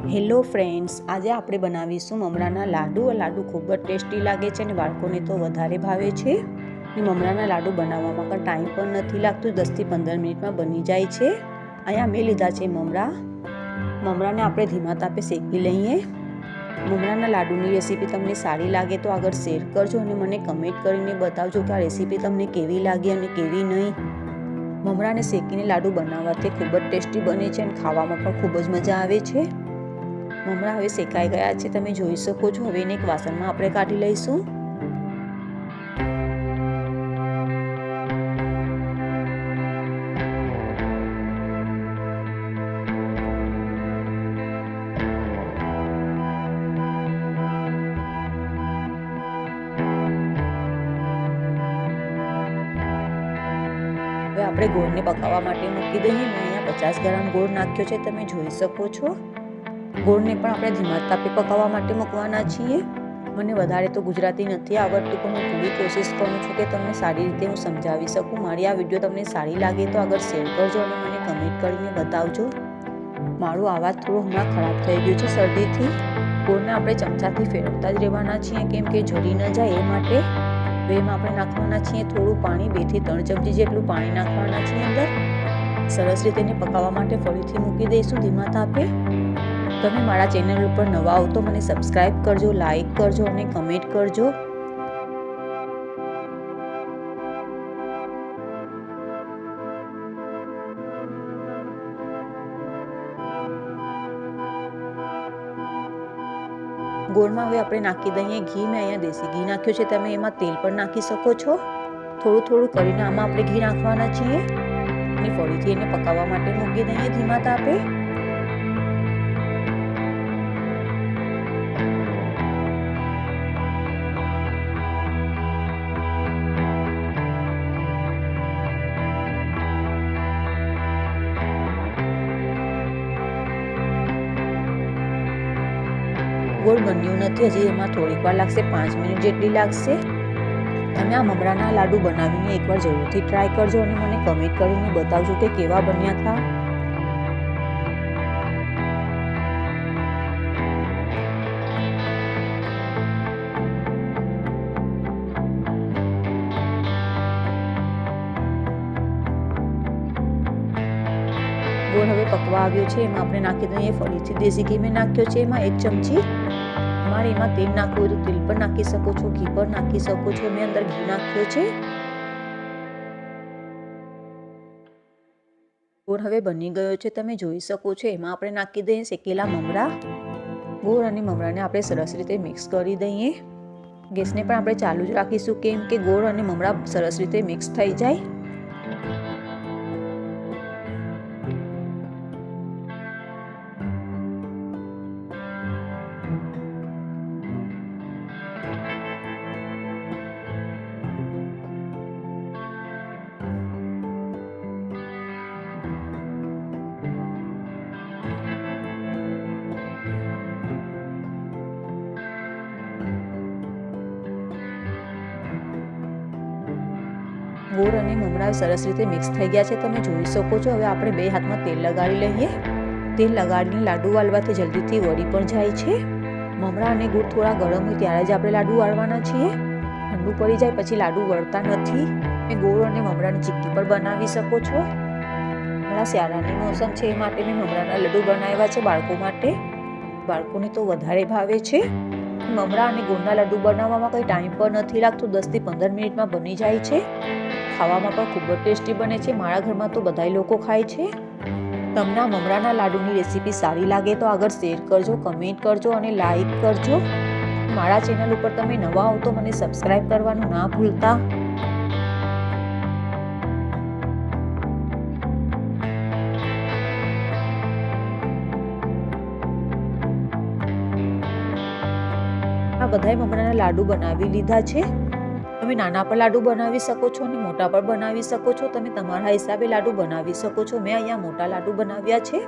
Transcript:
Hello friends, આજે આપણે બનાવીશું મમરાના લાડુ. લાડુ ખૂબ જ ટેસ્ટી લાગે છે અને બાળકોને તો વધારે ભાવે છે. મમરાના લાડુ બનાવવામાં પણ ટાઈમ પણ નથી લાગતું, 10થી 15 મિનિટમાં બની જાય છે. અહીંયા મેં લીધા છે મમરાને આપણે ધીમા તાપે શેકી લઈએ. મમરાના લાડુની રેસીપી તમને સારી લાગે તો આગળ શેર કરજો અને મને કમેન્ટ કરીને બતાવજો કે આ રેસીપી તમને કેવી લાગી અને કેવી નહીં. મમરાને શેકીને લાડુ બનાવવાથી ખૂબ જ ટેસ્ટી બને છે અને ખાવામાં પણ ખૂબ જ મજા આવે છે. મમરા હવે શેકાઈ ગયા છે, તમે જોઈ શકો છો. હવે એને એક વાસણમાં આપણે કાઢી લઈશું. હવે આપણે ગોળને પકાવવા માટે મૂકી દઈએ. મેં અહીંયા 50 ગ્રામ ગોળ નાખ્યો છે, તમે જોઈ શકો છો. ગોળને પણ આપણે ધીમા તાપે પકાવવા માટે મૂકવાના છીએ. મને વધારે તો ગુજરાતી નથી આવડતું, પણ હું પૂરી કોશિશ કરું છું કે તમને સારી રીતે હું સમજાવી શકું. મારી આ વિડીયો તમને સારી લાગે તો આગળ શેર કરજો અને મને કમેન્ટ કરીને બતાવજો. મારો અવાજ થોડો હમણાં ખરાબ થઈ ગયો છે શરદીથી. ગોળને આપણે ચમચાથી ફેરવતા જ રહેવાના છીએ, કેમ કે જરી ન જાય એ માટે. એમાં આપણે નાખવાના છીએ થોડું પાણી, 2 થી 3 ચમચી જેટલું પાણી નાખવાના છીએ અંદર. સરસ રીતે એને પકાવવા માટે ફરીથી મૂકી દઈશું ધીમા તાપે. તમે મારા ચેનલ ઉપર નવા હો તો મને સબસ્ક્રાઈબ કરજો, લાઈક કરજો અને કમેન્ટ કરજો. ગોળમાં હવે આપણે નાખી દઈએ ઘી. મેં અહીંયા દેશી ઘી નાખ્યું છે, તમે એમાં તેલ પણ નાખી શકો છો. થોડું થોડું કરીને આમાં આપણે ઘી નાખવાના છીએ અને ફરીથી એને પકાવવા માટે મૂકી દઈએ ધીમા તાપે. ગોળ બન્યું નથી હજી, એમાં થોડીક વાર લાગશે, 5 મિનિટ જેટલી લાગશે. તમે આ મમરાના લાડુ બનાવીને એકવાર જરૂરથી ટ્રાય કરજો અને મને કમેન્ટ કરીને બતાવજો કે કેવા બન્યા હતા. ગોળ હવે પકવા આવ્યો છે, એમાં આપણે નાખી દઈએ ફરીથી દેશી ઘી. મેં નાખ્યો છે એમાં 1 ચમચી. તમારે એમાં તેલ નાખવું હોય તો તેલ પણ નાખી શકો છો, ઘી પણ નાખી શકો છો. મેં અંદર ઘી નાખ્યો છે. ગોળ હવે બની ગયો છે, તમે જોઈ શકો છો. એમાં આપણે નાખી દઈએ શેકેલા મમરા. ગોળ અને મમરાને આપણે સરસ રીતે મિક્સ કરી દઈએ. ગેસને પણ આપણે ચાલુ જ રાખીશું, કેમ કે ગોળ અને મમરા સરસ રીતે મિક્સ થઈ જાય. ગોળ અને મમરા સરસ રીતે મિક્સ થઈ ગયા છે, તમે જોઈ શકો છો. હવે આપણે 2 હાથમાં તેલ લગાડી લઈએ. તેલ લગાડીને લાડુ વાળવાથી જલ્દીથી વળી પણ જાય છે. મમરા અને ગોળ થોડા ગરમ હોય ત્યારે જ આપણે લાડુ વાળવાના છીએ. ઠંડુ પડી જાય પછી લાડુ વળતા નથી. તમે ગોળ અને મમરાની ચીક્કી પણ બનાવી શકો છો. હમણાં શિયાળાની મોસમ છે, એ માટે મેં મમરાના લાડુ બનાવ્યા છે બાળકો માટે. બાળકોને તો વધારે ભાવે છે. મમરા અને ગોળના લાડુ બનાવવામાં કંઈ ટાઈમ પણ નથી લાગતો, 10 થી 15 મિનિટમાં બની જાય છે. ખાવામાં પણ ખૂબ જ ટેસ્ટી બને છે. મારા ઘરમાં તો બધા લોકો ખાય છે. તમને આ મમરાના લાડુની રેસીપી સારી લાગે તો આગળ શેર કરજો, કમેન્ટ કરજો અને લાઈક કરજો. મારા ચેનલ ઉપર તમે નવા હો તો મને સબસ્ક્રાઈબ કરવાનું ના ભૂલતા. આ બધાય મમરાના લાડુ બનાવી લીધા છે. તમે નાના પર લાડુ બનાવી શકો છો અને મોટા પર બનાવી શકો છો. તમે તમારા હિસાબે લાડુ બનાવી શકો છો. મેં અહીંયા મોટા લાડુ બનાવ્યા છે.